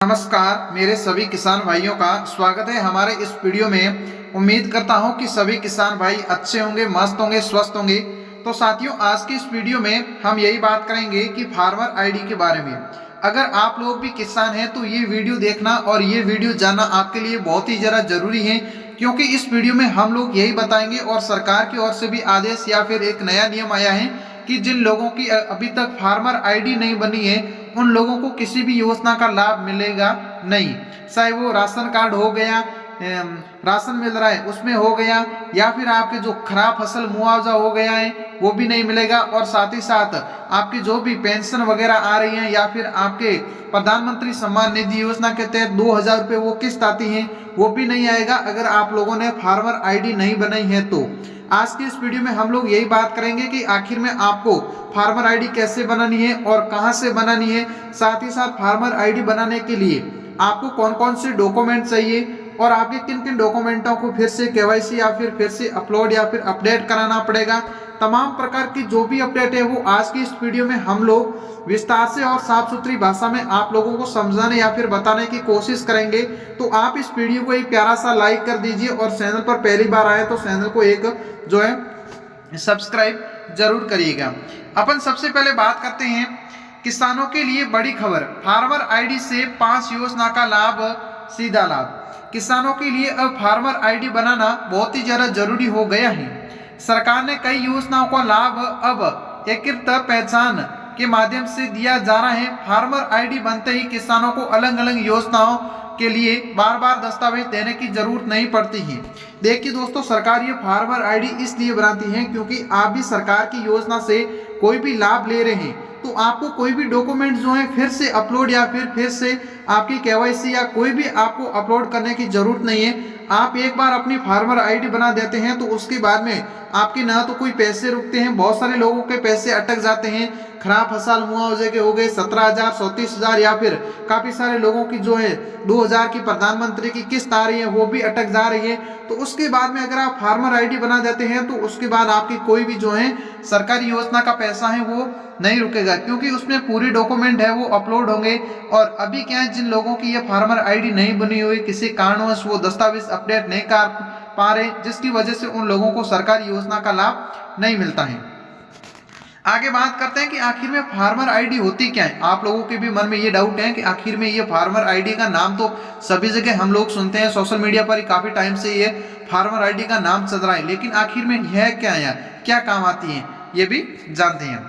नमस्कार मेरे सभी किसान भाइयों का स्वागत है हमारे इस वीडियो में। उम्मीद करता हूं कि सभी किसान भाई अच्छे होंगे, मस्त होंगे, स्वस्थ होंगे। तो साथियों, आज की इस वीडियो में हम यही बात करेंगे कि फार्मर आईडी के बारे में। अगर आप लोग भी किसान हैं तो ये वीडियो देखना और ये वीडियो जानना आपके लिए बहुत ही ज़्यादा जरूरी है, क्योंकि इस वीडियो में हम लोग यही बताएंगे और सरकार की ओर से भी आदेश या फिर एक नया नियम आया है कि जिन लोगों की अभी तक फार्मर आईडी नहीं बनी है उन लोगों को किसी भी योजना का लाभ मिलेगा नहीं। चाहे वो राशन कार्ड हो गया, राशन मिल रहा है उसमें हो गया, या फिर आपके जो खराब फसल मुआवजा हो गया है वो भी नहीं मिलेगा। और साथ ही साथ आपकी जो भी पेंशन वगैरह आ रही है या फिर आपके प्रधानमंत्री सम्मान निधि योजना के तहत 2000 रुपये वो किस्त आती है वो भी नहीं आएगा अगर आप लोगों ने फार्मर आईडी नहीं बनाई है। तो आज की इस वीडियो में हम लोग यही बात करेंगे कि आखिर में आपको फार्मर आईडी कैसे बनानी है और कहां से बनानी है। साथ ही साथ फार्मर आईडी बनाने के लिए आपको कौन कौन से डॉक्यूमेंट चाहिए और आपके किन किन डॉक्यूमेंटों को फिर से केवाईसी या फिर से अपलोड या फिर अपडेट कराना पड़ेगा। तमाम प्रकार की जो भी अपडेट है वो आज की इस वीडियो में हम लोग विस्तार से और साफ सुथरी भाषा में आप लोगों को समझाने या फिर बताने की कोशिश करेंगे। तो आप इस वीडियो को एक प्यारा सा लाइक कर दीजिए और चैनल पर पहली बार आए तो चैनल को एक जो है सब्सक्राइब जरूर करिएगा। अपन सबसे पहले बात करते हैं किसानों के लिए बड़ी खबर, फार्मर आईडी से 5 योजना का लाभ, सीधा लाभ। किसानों के लिए अब फार्मर आईडी बनाना बहुत ही ज्यादा जरूरी हो गया है। सरकार ने कई योजनाओं का लाभ अब एकीकृत पहचान के माध्यम से दिया जा रहा है। फार्मर आईडी बनते ही किसानों को अलग अलग योजनाओं के लिए बार बार दस्तावेज देने की जरूरत नहीं पड़ती है। देखिए दोस्तों, सरकार ये फार्मर आईडी इसलिए बनाती है क्योंकि आप भी सरकार की योजना से कोई भी लाभ ले रहे हैं तो आपको कोई भी डॉक्यूमेंट जो है फिर से अपलोड या फिर से आपकी केवाईसी या कोई भी आपको अपलोड करने की जरूरत नहीं है। आप एक बार अपनी फार्मर आईडी बना देते हैं तो उसके बाद में आपके ना तो कोई पैसे रुकते हैं, बहुत सारे लोगों के पैसे अटक जाते हैं। खराब फसल मुआवजे के हो गए 17,000, 34,000 या फिर काफी सारे लोगों की जो है 2000 की प्रधानमंत्री की किस्त आ रही है वो भी अटक जा रही है। तो उसके बाद में अगर आप फार्मर आईडी बना देते हैं तो उसके बाद आपकी कोई भी जो है सरकारी योजना का पैसा है वो नहीं रुकेगा, क्योंकि उसमें पूरी डॉक्यूमेंट है वो अपलोड होंगे। और अभी क्या है, जिन लोगों की ये फार्मर आईडी नहीं बनी हुई, किसी कारणवश वो दस्तावेज अपडेट नहीं कर पा रहे, जिसकी वजह से उन लोगों को सरकारी योजना का लाभ नहीं मिलता है। आगे बात करते हैं कि आखिर में फार्मर आईडी होती क्या है। आप लोगों के भी मन में ये डाउट है कि आखिर में ये फार्मर आईडी का नाम तो सभी जगह हम लोग सुनते हैं, सोशल मीडिया पर काफी टाइम से ये फार्मर आईडी का नाम चल रहा है, लेकिन आखिर में यह क्या है, क्या काम आती है, ये भी जानते हैं।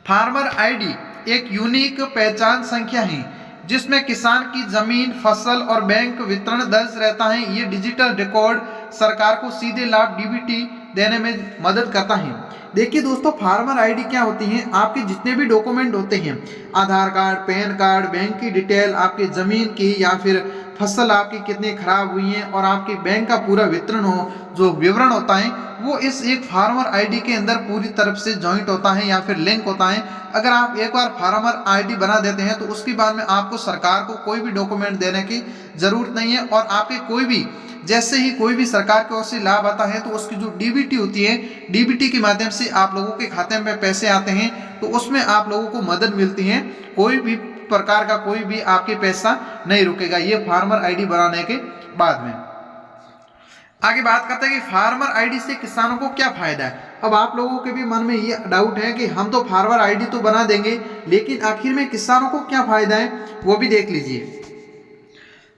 फार्मर आईडी एक यूनिक पहचान संख्या है जिसमें किसान की जमीन, फसल और बैंक वितरण दर्ज रहता है। ये डिजिटल रिकॉर्ड सरकार को सीधे लाभ डीबीटी देने में मदद करता है। देखिए दोस्तों, फार्मर आईडी क्या होती है, आपके जितने भी डॉक्यूमेंट होते हैं, आधार कार्ड, पैन कार्ड, बैंक की डिटेल, आपकी जमीन की या फिर फसल आपकी कितनी खराब हुई है और आपके बैंक का पूरा वितरण हो, जो विवरण होता है वो इस एक फार्मर आईडी के अंदर पूरी तरफ से जॉइंट होता है या फिर लिंक होता है। अगर आप एक बार फार्मर आईडी बना देते हैं तो उसके बाद में आपको सरकार को कोई भी डॉक्यूमेंट देने की जरूरत नहीं है। और आपके कोई भी जैसे ही कोई भी सरकार की ओर से लाभ आता है तो उसकी जो डीबीटी होती है, डीबीटी के माध्यम से आप लोगों के खाते में पैसे आते हैं तो उसमें आप लोगों को मदद मिलती है। कोई भी प्रकार का कोई भी आपके पैसा नहीं रुकेगा ये फार्मर आईडी बनाने के बाद में। आगे बात करते हैं कि फार्मर आईडी से किसानों को क्या फायदा है। अब आप लोगों के भी मन में ये डाउट है कि हम तो फार्मर आईडी तो बना देंगे लेकिन आखिर में किसानों को क्या फायदा है, वो भी देख लीजिए।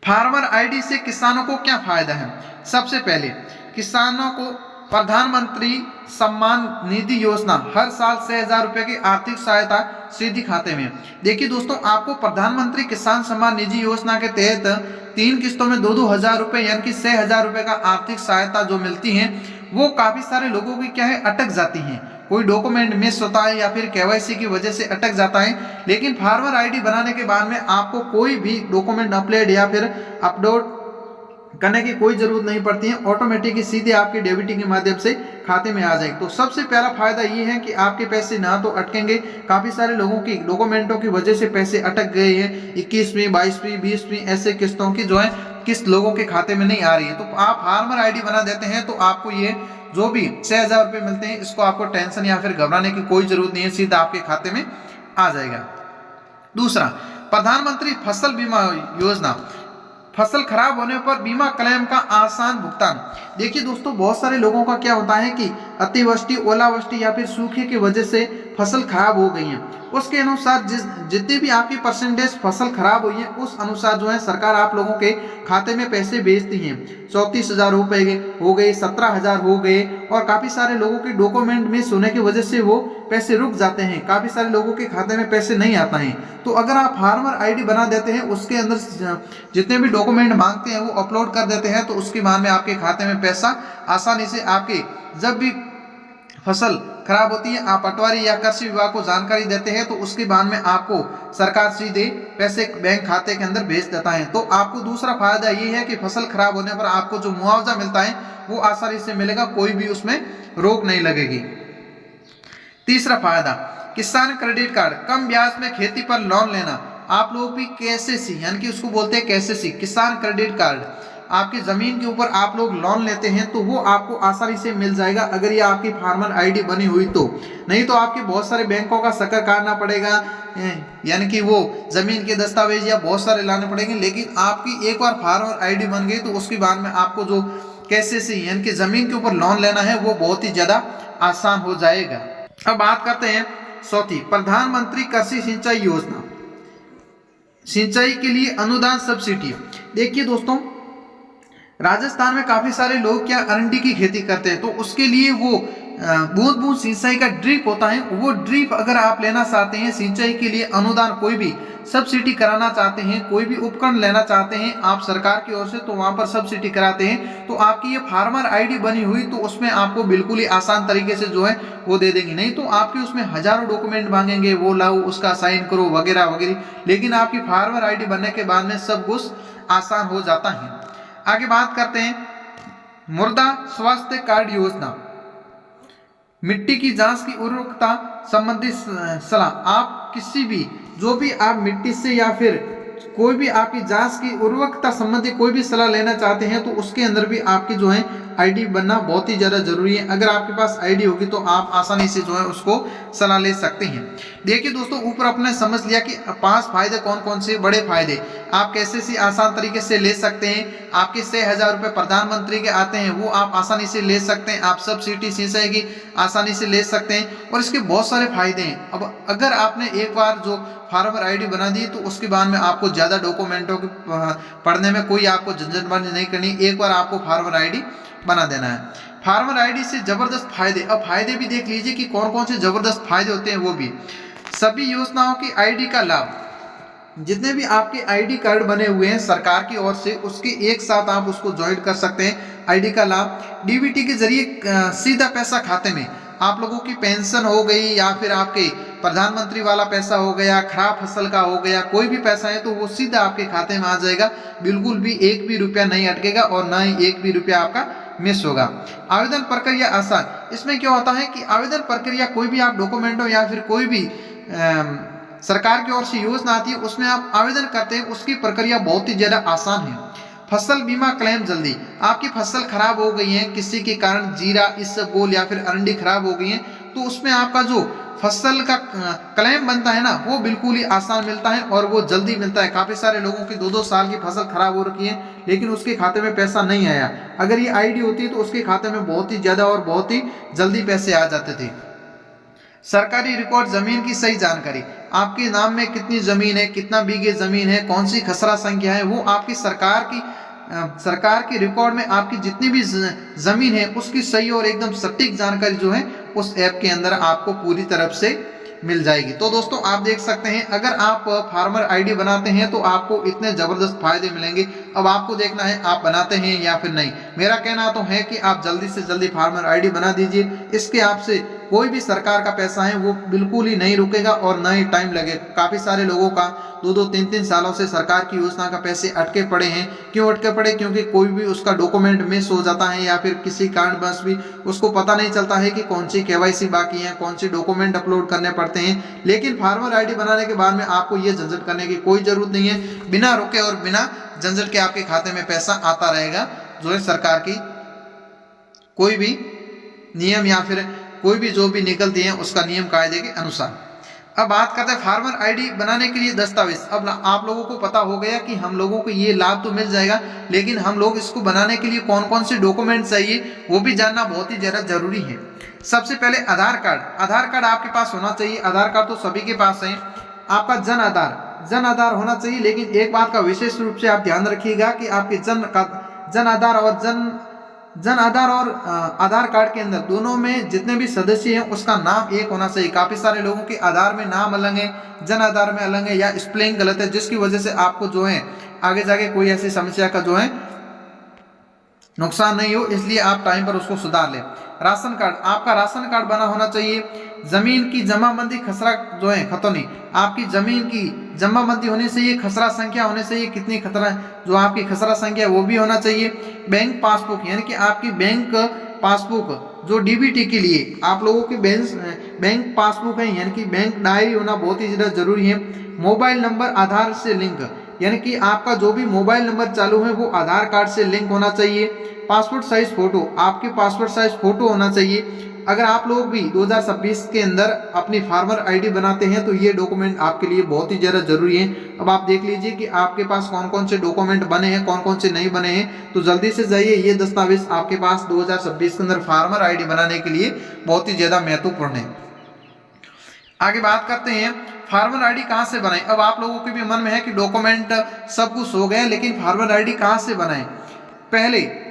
फार्मर आईडी से किसानों को क्या फायदा है। सबसे पहले किसानों को प्रधानमंत्री सम्मान निधि योजना, हर साल 6,000 रुपए की आर्थिक सहायता सीधी खाते में। देखिए दोस्तों, आपको प्रधानमंत्री किसान सम्मान निधि योजना के तहत 3 किस्तों में 2-2 हजार रुपए यानी कि 6,000 रुपए का आर्थिक सहायता जो मिलती है वो काफी सारे लोगों की क्या है अटक जाती हैं। कोई डॉक्यूमेंट मिस होता है या फिर केवाईसी की वजह से अटक जाता है, लेकिन फार्मर आईडी बनाने के बाद में आपको कोई भी डॉक्यूमेंट अपलोड या फिर अपलोड करने की कोई जरूरत नहीं पड़ती है, ऑटोमेटिक सीधे आपके डीबीटी के माध्यम से खाते में आ जाएगी। तो सबसे पहला फायदा ये है कि आपके पैसे ना तो अटकेंगे, काफी सारे लोगों की डॉक्यूमेंटों की वजह से पैसे अटक गए हैं, 21वीं, 22वीं, 20वीं ऐसे किस्तों की जो है किस्त लोगों के खाते में नहीं आ रही है। तो आप फार्मर आईडी बना देते हैं तो आपको ये जो भी 6,000 रुपए मिलते हैं इसको आपको टेंशन या फिर घबराने की कोई जरूरत नहीं है, सीधा आपके खाते में आ जाएगा। दूसरा, प्रधानमंत्री फसल बीमा योजना, फसल खराब होने पर बीमा क्लेम का आसान भुगतान। देखिए दोस्तों, बहुत सारे लोगों का क्या होता है कि अतिवृष्टि, ओलावृष्टि या फिर सूखे की वजह से फसल खराब हो गई है, उसके अनुसार जितनी भी आपकी परसेंटेज फसल खराब हुई है उस अनुसार जो है सरकार आप लोगों के खाते में पैसे भेजती है। 34,000 रुपए हो गए, 17,000 हो गए, और काफी सारे लोगों के डॉक्यूमेंट मिस होने की वजह से वो पैसे रुक जाते हैं, काफी सारे लोगों के खाते में पैसे नहीं आता है। तो अगर आप फार्मर आईडी बना देते हैं, उसके अंदर जितने भी डॉक्यूमेंट मांगते हैं वो अपलोड कर देते हैं, तो उसके बाद में आपके खाते में पैसा आसानी से आपके, जब भी फसल खराब होती है आप पटवारी या कृषि विभाग को जानकारी देते हैं, तो उसके बाद में आपको सरकार सीधे पैसे बैंक खाते के अंदर भेज देता है। तो आपको दूसरा फायदा ये है कि फसल खराब होने पर आपको जो मुआवजा मिलता है वो आसानी से मिलेगा, कोई भी उसमें रोक नहीं लगेगी। तीसरा फायदा, किसान क्रेडिट कार्ड, कम ब्याज में खेती पर लोन लेना। आप लोग भी केसीसी यानी कि उसको बोलते हैं केसीसी, किसान क्रेडिट कार्ड, आपकी जमीन के ऊपर आप लोग लोन लेते हैं तो वो आपको आसानी से मिल जाएगा अगर ये आपकी फार्मर आईडी बनी हुई तो। नहीं तो आपके बहुत सारे बैंकों का चक्कर काटना पड़ेगा, यानी कि वो जमीन के दस्तावेज या बहुत सारे लाने पड़ेंगे। लेकिन आपकी एक बार फार्मर आईडी बन गई तो उसके बाद में आपको जो केसीसी यानी कि जमीन के ऊपर लोन लेना है वो बहुत ही ज्यादा आसान हो जाएगा। अब बात करते हैं चौथी, प्रधानमंत्री कृषि सिंचाई योजना, सिंचाई के लिए अनुदान सब्सिडी। देखिए दोस्तों, राजस्थान में काफी सारे लोग क्या अरंडी की खेती करते हैं, तो उसके लिए वो बूंद बूंद सिंचाई का ड्रिप होता है, वो ड्रिप अगर आप लेना चाहते हैं, सिंचाई के लिए अनुदान कोई भी सब्सिडी कराना चाहते हैं, कोई भी उपकरण लेना चाहते हैं आप सरकार की ओर से, तो वहां पर सब्सिडी कराते हैं। तो आपकी ये फार्मर आईडी बनी हुई तो उसमें आपको बिल्कुल ही आसान तरीके से जो है वो दे देंगे। नहीं तो आपके उसमें हजारों डॉक्यूमेंट मांगेंगे, वो लाओ, उसका साइन करो वगैरह वगैरह, लेकिन आपकी फार्मर आईडी बनने के बाद में सब कुछ आसान हो जाता है। आगे बात करते हैं मृदा स्वास्थ्य कार्ड योजना, मिट्टी की जांच की उर्वरकता संबंधी सलाह। आप किसी भी, जो भी आप मिट्टी से या फिर कोई भी आपकी जांच की उर्वरकता संबंधी कोई भी सलाह लेना चाहते हैं तो उसके अंदर भी आपकी जो है आईडी बनना बहुत ही ज़्यादा जरूरी है। अगर आपके पास आईडी होगी तो आप आसानी से जो है उसको सलाह ले सकते हैं। देखिए दोस्तों, ऊपर आपने समझ लिया कि 5 फायदे कौन कौन से बड़े फायदे आप कैसे से आसान तरीके से ले सकते हैं। आपके 6,000 रुपये प्रधानमंत्री के आते हैं, वो आप आसानी से ले सकते हैं। आप सब्सिडी सिंचाई की आसानी से ले सकते हैं और इसके बहुत सारे फायदे हैं। अब अगर आपने एक बार जो फार्मर आईडी बना दी तो उसके बाद में आपको ज़्यादा डॉक्यूमेंटों की पढ़ने में कोई आपको झंझटबाजी नहीं करनी, एक बार आपको फार्मर आईडी बना देना है। फार्मर आईडी से जबरदस्त फायदे, अब फायदे भी देख लीजिए कि कौन कौन से जबरदस्त फायदे होते हैं वो भी। सभी योजनाओं की आईडी का लाभ, जितने भी आपके आईडी कार्ड बने हुए हैं सरकार की ओर से, उसके एक साथ आप उसको ज्वाइन कर सकते हैं। आईडी का लाभ डीबीटी के जरिए सीधा पैसा खाते में, आप लोगों की पेंशन हो गई या फिर आपके प्रधानमंत्री वाला पैसा हो गया, खराब फसल का हो गया, कोई भी पैसा है तो वो सीधा आपके खाते में आ जाएगा। बिल्कुल भी एक भी रुपया नहीं अटकेगा और ना ही एक भी रुपया आपका मिस होगा। आवेदन प्रक्रिया आसान, इसमें क्या होता है कि आवेदन प्रक्रिया कोई भी आप डॉक्यूमेंट हो या फिर कोई भी सरकार की ओर से योजना आती है उसमें आप आवेदन करते हैं, उसकी प्रक्रिया बहुत ही ज्यादा आसान है। फसल बीमा क्लेम जल्दी, आपकी फसल खराब हो गई है किसी के कारण, जीरा, इसबगोल या फिर अरंडी खराब हो गई है, तो उसमें आपका जो फसल का क्लेम बनता है ना वो बिल्कुल ही आसान मिलता है और वो जल्दी मिलता है। काफी सारे लोगों की 2-2 साल की फसल खराब हो रखी है लेकिन उसके खाते में पैसा नहीं आया, अगर ये आईडी होती है तो उसके खाते में बहुत ही ज्यादा और बहुत ही जल्दी पैसे आ जाते थे। सरकारी रिकॉर्ड, जमीन की सही जानकारी, आपके नाम में कितनी जमीन है, कितना बीघे जमीन है, कौन सी खसरा संख्या है, वो आपकी सरकार के रिकॉर्ड में आपकी जितनी भी जमीन है उसकी सही और एकदम सटीक जानकारी जो है उस ऐप के अंदर आपको पूरी तरफ से मिल जाएगी। तो दोस्तों आप देख सकते हैं अगर आप फार्मर आईडी बनाते हैं तो आपको इतने जबरदस्त फायदे मिलेंगे। अब आपको देखना है आप बनाते हैं या फिर नहीं। मेरा कहना तो है कि आप जल्दी से जल्दी फार्मर आईडी बना दीजिए, इसके आपसे कोई भी सरकार का पैसा है वो बिल्कुल ही नहीं रुकेगा और ना ही टाइम लगेगा। काफी सारे लोगों का 2-2, 3-3 सालों से सरकार की योजना का पैसे अटके पड़े हैं। क्यों अटके पड़े? क्योंकि कोई भी उसका डॉक्यूमेंट मिस हो जाता है या फिर किसी कारणवश भी उसको पता नहीं चलता है कि कौन सी केवाईसी बाकी है, कौन से डॉक्यूमेंट अपलोड करने पड़ते हैं। लेकिन फार्मर आईडी बनाने के बाद में आपको ये झंझट करने की कोई जरूरत नहीं है, बिना रुके और बिना झंझट के आपके खाते में पैसा आता रहेगा जो है सरकार की कोई भी नियम या फिर कोई भी जो भी निकलती है उसका नियम कायदे के अनुसार। अब बात करते हैं फार्मर आईडी बनाने के लिए दस्तावेज। अब आप लोगों को पता हो गया कि हम लोगों को ये लाभ तो मिल जाएगा, लेकिन हम लोग इसको बनाने के लिए कौन कौन से डॉक्यूमेंट चाहिए वो भी जानना बहुत ही ज़्यादा जरूरी है। सबसे पहले आधार कार्ड। आधार कार्ड आपके पास होना चाहिए। आधार कार्ड तो सभी के पास है। आपका जन आधार होना चाहिए, लेकिन एक बात का विशेष रूप से आप ध्यान रखिएगा कि आपके जन आधार और आधार कार्ड के अंदर दोनों में जितने भी सदस्य हैं उसका नाम एक होना चाहिए। काफी सारे लोगों के आधार में नाम अलग है, जन आधार में अलग है, या स्पेलिंग गलत है, जिसकी वजह से आपको जो है आगे जाके कोई ऐसी समस्या का जो है नुकसान नहीं हो, इसलिए आप टाइम पर उसको सुधार लें। राशन कार्ड, आपका राशन कार्ड बना होना चाहिए। जमीन की जमाबंदी खसरा जो है खतौनी, आपकी जमीन की जमाबंदी होनी चाहिए। खसरा संख्या होनी चाहिए, कितनी खतरा जो आपकी खसरा संख्या वो भी होना चाहिए। बैंक पासबुक, यानी कि आपकी बैंक पासबुक जो डीबीटी के लिए आप लोगों की बैंक पासबुक है, यानी कि बैंक डायरी होना बहुत ही ज़्यादा जरूरी है। मोबाइल नंबर आधार से लिंक, यानी कि आपका जो भी मोबाइल नंबर चालू है वो आधार कार्ड से लिंक होना चाहिए। पासपोर्ट साइज फोटो, आपके पासपोर्ट साइज फोटो होना चाहिए। अगर आप लोग भी 2026 के अंदर अपनी फार्मर आईडी बनाते हैं तो ये डॉक्यूमेंट आपके लिए बहुत ही ज़्यादा जरूरी है। अब आप देख लीजिए कि आपके पास कौन कौन से डॉक्यूमेंट बने हैं, कौन कौन से नहीं बने हैं, तो जल्दी से जाइए, ये दस्तावेज आपके पास 2026 के अंदर फार्मर आईडी बनाने के लिए बहुत ही ज़्यादा महत्वपूर्ण है। आगे बात करते हैं फार्मर आईडी कहाँ से बनाएं। अब आप लोगों के भी मन में है कि डॉक्यूमेंट सब कुछ हो गए, लेकिन फार्मर आईडी कहाँ से बनाएं। पहले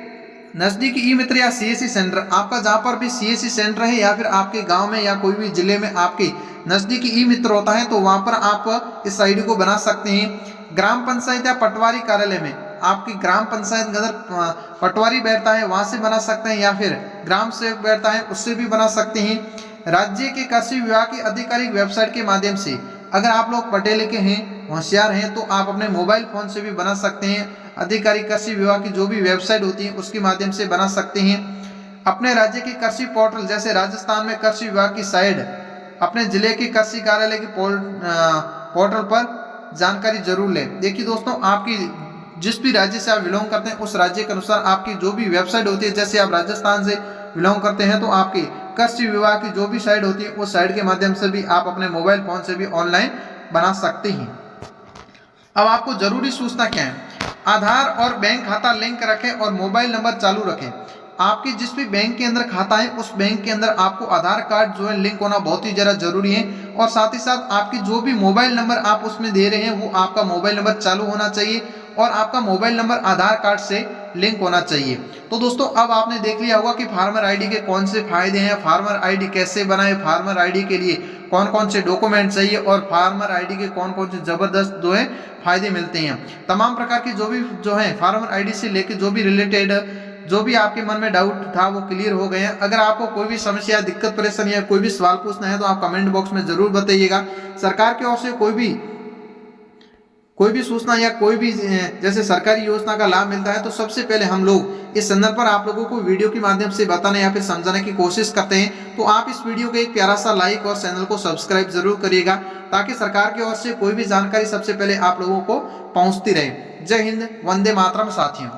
नजदीकी ई मित्र या सीएससी सेंटर, आपका जहाँ पर भी सीएससी सेंटर है या फिर आपके गांव में या कोई भी जिले में आपके नजदीकी ई मित्र होता है तो वहां पर आप इस आईडी को बना सकते हैं। ग्राम पंचायत या पटवारी कार्यालय में, आपकी ग्राम पंचायत के अंदर पटवारी बैठता है वहां से बना सकते हैं, या फिर ग्राम सेवक बैठता है उससे भी बना सकते हैं। राज्य के कृषि विभाग की आधिकारिक वेबसाइट के माध्यम से, अगर आप लोग पढ़े लिखे हैं, होशियार हैं, तो आप अपने मोबाइल फोन से भी बना सकते हैं। आधिकारिक कृषि विभाग की जो भी वेबसाइट होती है उसके माध्यम से बना सकते हैं। अपने राज्य की कृषि पोर्टल, जैसे राजस्थान में कृषि विभाग की साइट, अपने जिले के कृषि कार्यालय के पोर्टल पर जानकारी जरूर लें। देखिए दोस्तों, आपकी जिस भी राज्य से आप बिलोंग करते हैं उस राज्य के अनुसार आपकी जो भी वेबसाइट होती है, जैसे आप राजस्थान से बिलोंग करते हैं तो आपकी कृषि विभाग की जो भी साइट होती है उस साइट के माध्यम से भी आप अपने मोबाइल फोन से भी ऑनलाइन बना सकते हैं। अब आपको जरूरी सूचना क्या है, आधार और बैंक खाता लिंक रखें और मोबाइल नंबर चालू रखें। आपकी जिस भी बैंक के अंदर खाता है उस बैंक के अंदर आपको आधार कार्ड जो है लिंक होना बहुत ही ज़्यादा जरूरी है, और साथ ही साथ आपकी जो भी मोबाइल नंबर आप उसमें दे रहे हैं वो आपका मोबाइल नंबर चालू होना चाहिए और आपका मोबाइल नंबर आधार कार्ड से लिंक होना चाहिए। तो दोस्तों, अब आपने देख लिया होगा कि फार्मर आईडी के कौन से फायदे हैं, फार्मर आईडी कैसे बनाए, फार्मर आईडी के लिए कौन कौन से डॉक्यूमेंट चाहिए और फार्मर आईडी के कौन कौन से जबरदस्त जो है फायदे मिलते हैं। तमाम प्रकार की जो है फार्मर आईडी से लेकर जो भी रिलेटेड जो भी आपके मन में डाउट था वो क्लियर हो गए हैं। अगर आपको कोई भी समस्या, दिक्कत, परेशानी या कोई भी सवाल पूछना है तो आप कमेंट बॉक्स में जरूर बताइएगा। सरकार की ओर से कोई भी सूचना या कोई भी जैसे सरकारी योजना का लाभ मिलता है तो सबसे पहले हम लोग इस संदर्भ पर आप लोगों को वीडियो के माध्यम से बताने या फिर समझाने की कोशिश करते हैं। तो आप इस वीडियो को एक प्यारा सा लाइक और चैनल को सब्सक्राइब जरूर करिएगा, ताकि सरकार की ओर से कोई भी जानकारी सबसे पहले आप लोगों को पहुंचती रहे। जय हिंद, वंदे मातरम साथियों।